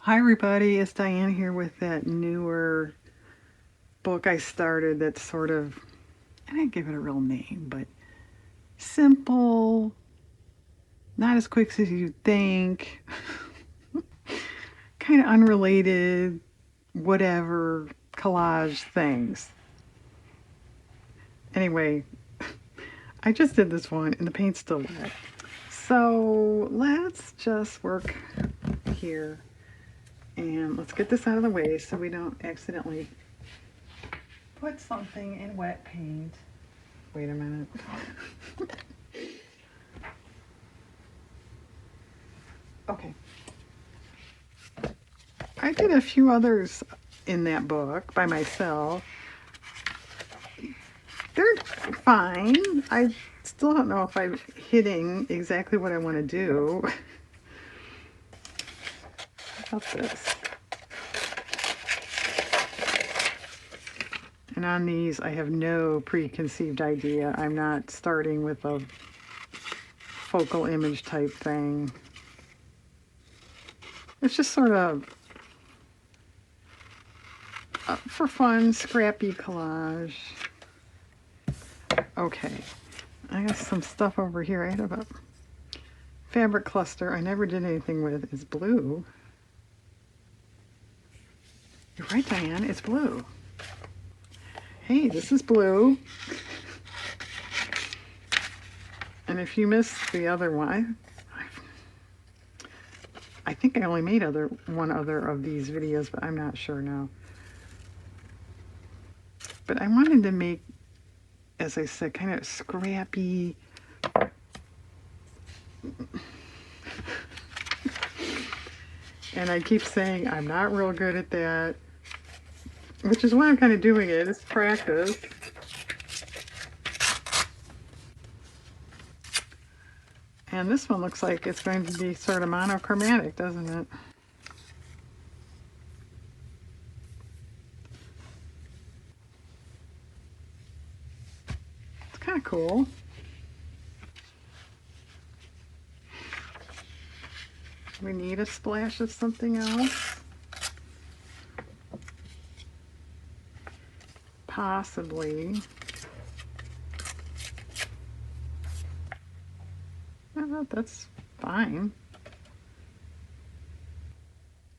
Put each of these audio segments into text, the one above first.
Hi everybody, it's Diane here with that newer book I started that's sort of, I didn't give it a real name, but simple, not as quick as you think, kind of unrelated, whatever, collage things. Anyway, I just did this one and the paint's still wet. So let's just work here and let's get this out of the way so we don't accidentally put something in wet paint. Wait a minute. Okay. I did a few others in that book by myself. They're fine. I still don't know if I'm hitting exactly what I want to do. How about this? And on these, I have no preconceived idea. I'm not starting with a focal image type thing. It's just sort of for fun, scrappy collage. Okay, I got some stuff over here. I have a fabric cluster I never did anything with. It's blue. You're right, Diane, it's blue. Hey, this is blue. And if you missed the other one, I think I only made one other of these videos, but I'm not sure now. But I wanted to make, as I said, kind of scrappy. And I keep saying I'm not real good at that, which is why I'm kind of doing it. It's practice. And this one looks like it's going to be sort of monochromatic, doesn't it? It's kind of cool. We need a splash of something else. Possibly. Oh, that's fine.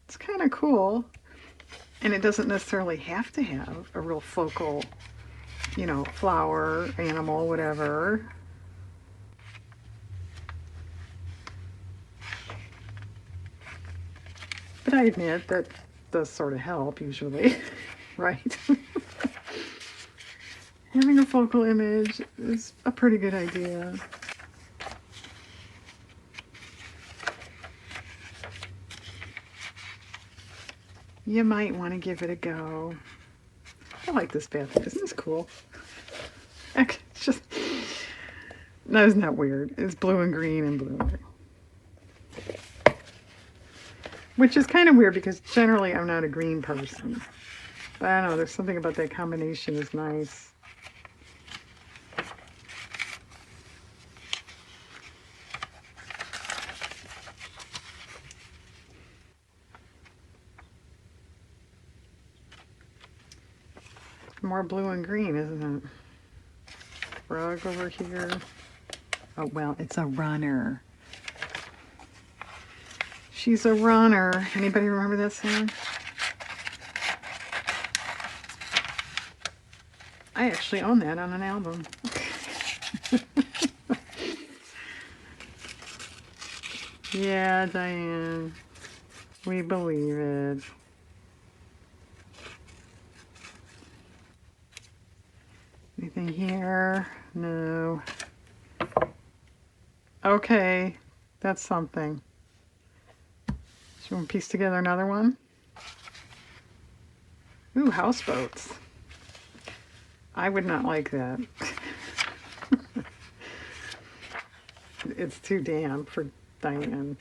It's kind of cool. And it doesn't necessarily have to have a real focal, you know, flower, animal, whatever. But I admit that does sort of help usually, right? Having a focal image is a pretty good idea. You might want to give it a go. I like this bathroom. Isn't this cool? It's just, no, isn't that weird? It's blue and green and blue and green. Which is kind of weird because generally I'm not a green person. But I don't know, there's something about that combination is nice. More blue and green, isn't it? Rug over here. Oh, well, it's a runner. She's a runner. Anybody remember that song? I actually own that on an album. Yeah, Diane. We believe it. Anything here? No. Okay, that's something. So you want to piece together another one? Ooh, houseboats. I would not like that. It's too damp for Diane.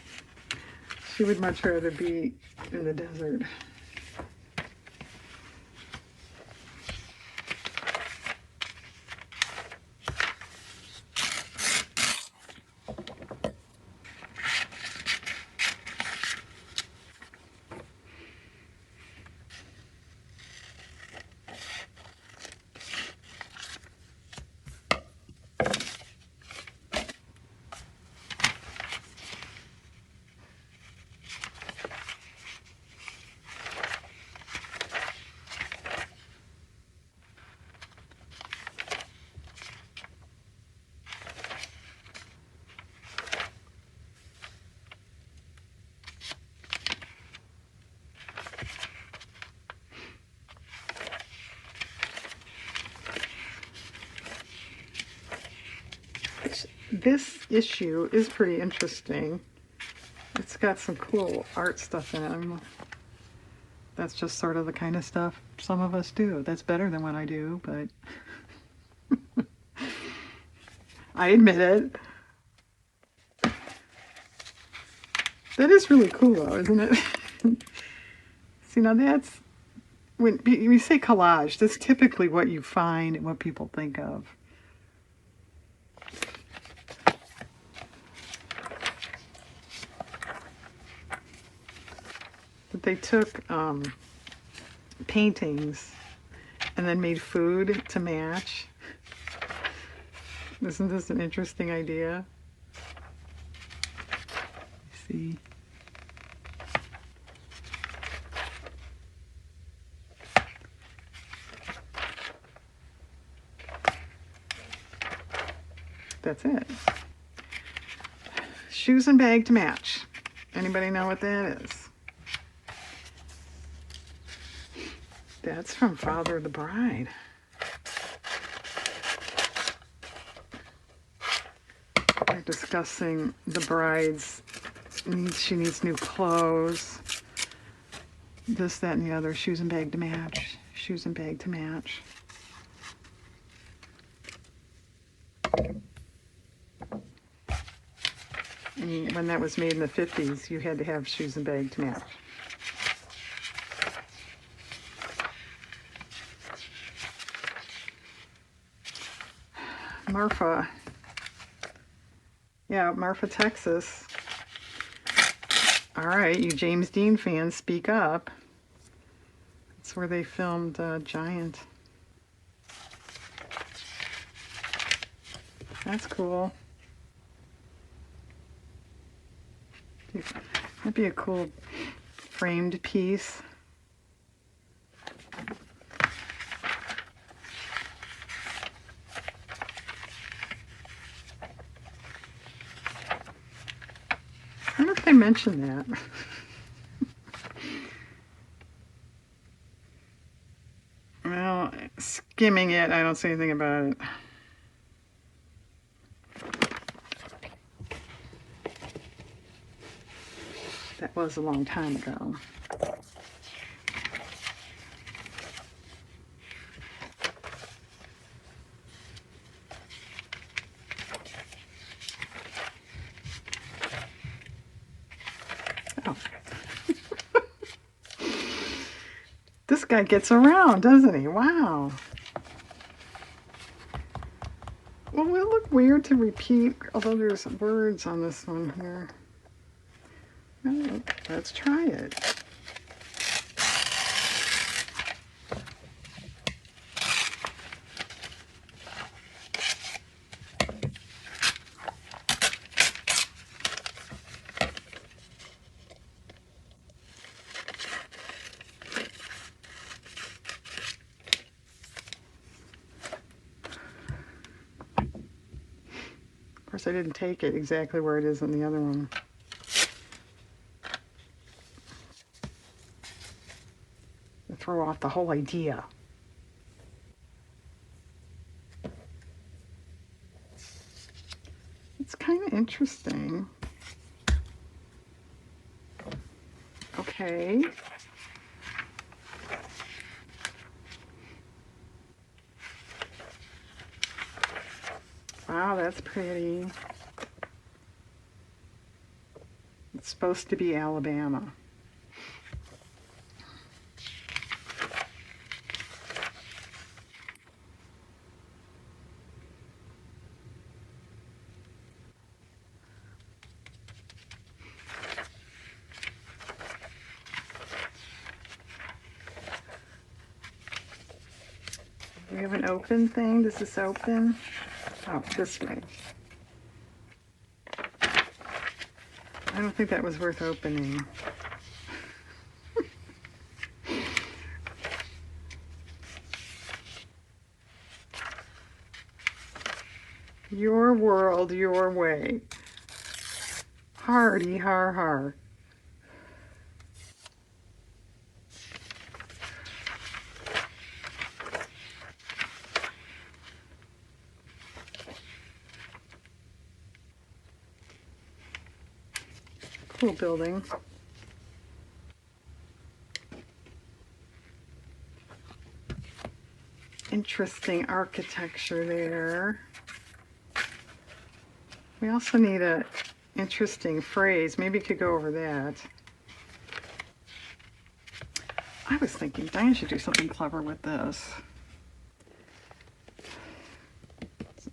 She would much rather be in the desert. this issue is pretty interesting. It's got some cool art stuff in it. That's just sort of the kind of stuff some of us do. That's better than what I do, but I admit it. That is really cool though, isn't it? See, now that's, when you say collage, that's typically what you find and what people think of. But they took paintings and then made food to match. Isn't this an interesting idea? See? That's it. Shoes and bag to match. Anybody know what that is? That's from Father of the Bride. They're discussing the bride's needs. She needs new clothes. This, that, and the other. Shoes and bag to match. Shoes and bag to match. And when that was made in the 50s, you had to have shoes and bag to match. Marfa. Yeah, Marfa, Texas. All right, you James Dean fans, speak up. That's where they filmed Giant. That's cool. That'd be a cool framed piece. I wonder if they mentioned that. Well, skimming it, I don't see anything about it. That was a long time ago. Oh. This guy gets around, doesn't he? Wow. Well, it look weird to repeat, although there's words on this one here. Oh, let's try it. Of course, I didn't take it exactly where it is in the other one. To throw off the whole idea. It's kind of interesting. Okay. Wow, that's pretty. It's supposed to be Alabama. We have an open thing. Does this open? Oh, this way. I don't think that was worth opening. Your world, your way. Hardy har har. Cool building. Interesting architecture there. We also need a interesting phrase. Maybe you could go over that. I was thinking Diane should do something clever with this.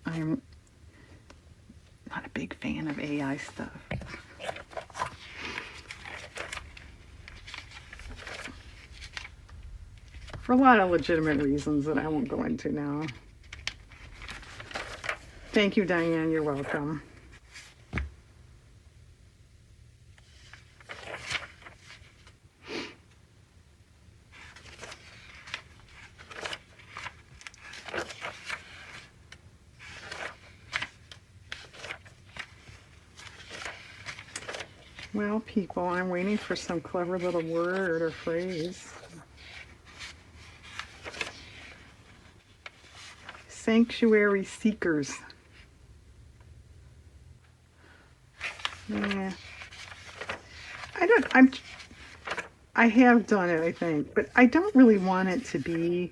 I'm not a big fan of AI stuff. For a lot of legitimate reasons that I won't go into now. Thank you, Diane. You're welcome. Well, people, I'm waiting for some clever little word or phrase. Sanctuary seekers. Yeah. I have done it, I think, but I don't really want it to be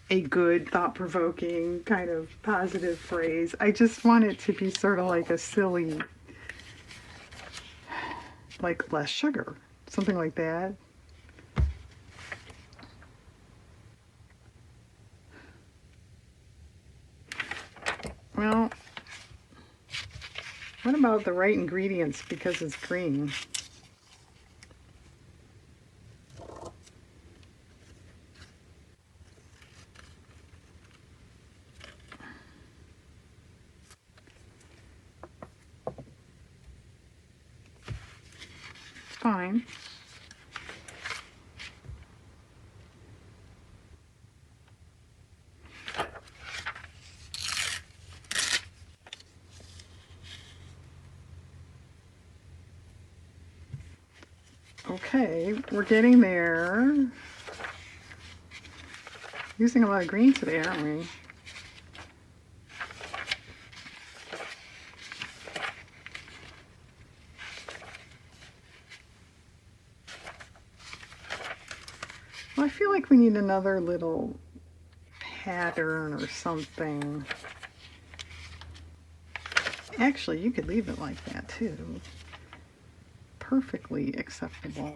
a good, thought-provoking, kind of positive phrase. I just want it to be sort of like a silly, like less sugar, something like that. Well, what about the right ingredients because it's green? Fine. Okay, we're getting there. Using a lot of green today, aren't we? Well, I feel like we need another little pattern or something. Actually, you could leave it like that too. Perfectly acceptable.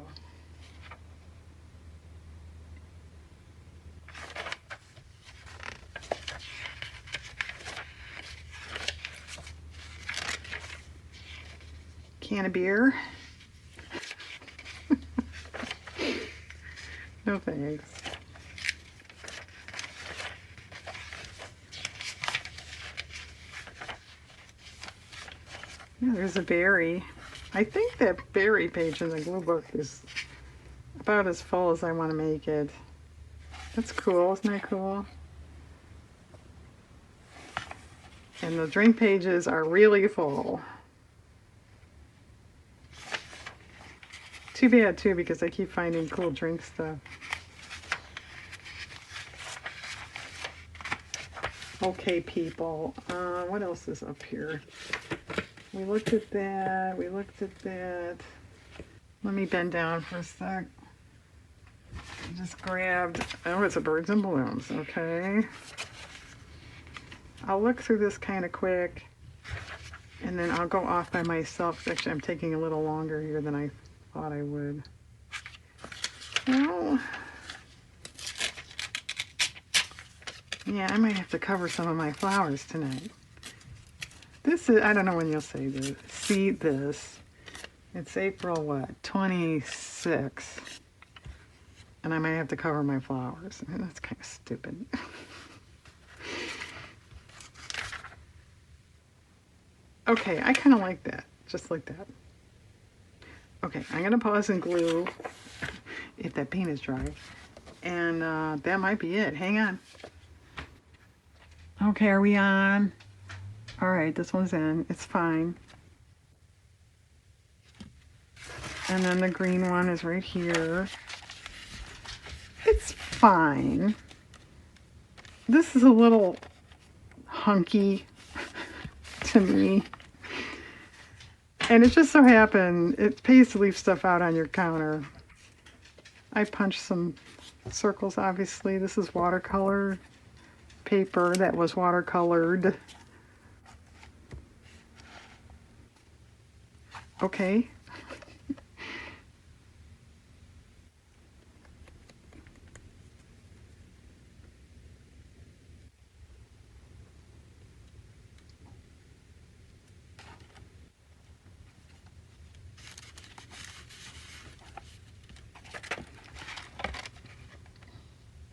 Can of beer? No thanks. Yeah, there's a berry. I think that berry page in the glue book is about as full as I want to make it. That's cool, isn't that cool? And the drink pages are really full. Too bad too, because I keep finding cool drink stuff. Okay, people, what else is up here? We looked at that, we looked at that. Let me bend down for a sec. I just grabbed, oh, it's a birds and balloons, okay. I'll look through this kind of quick, and then I'll go off by myself. Actually, I'm taking a little longer here than I thought I would. Well, yeah, I might have to cover some of my flowers tonight. This is, I don't know when you'll see this. It's April, what, 26th. And I might have to cover my flowers. I mean, that's kind of stupid. Okay, I kind of like that. Just like that. Okay, I'm going to pause and glue if that paint is dry. And that might be it. Hang on. Okay, are we on? All right, this one's in. It's fine. And then the green one is right here. It's fine. This is a little hunky to me. And it just so happened, it pays to leave stuff out on your counter. I punched some circles, obviously. This is watercolor paper that was watercolored. Okay.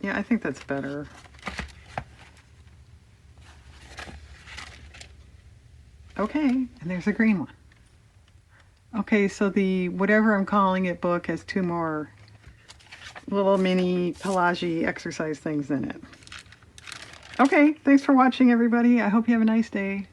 Yeah, I think that's better. Okay, and there's a green one. Okay, so the whatever I'm calling it book has 2 more little mini collage exercise things in it. Okay, thanks for watching, everybody. I hope you have a nice day.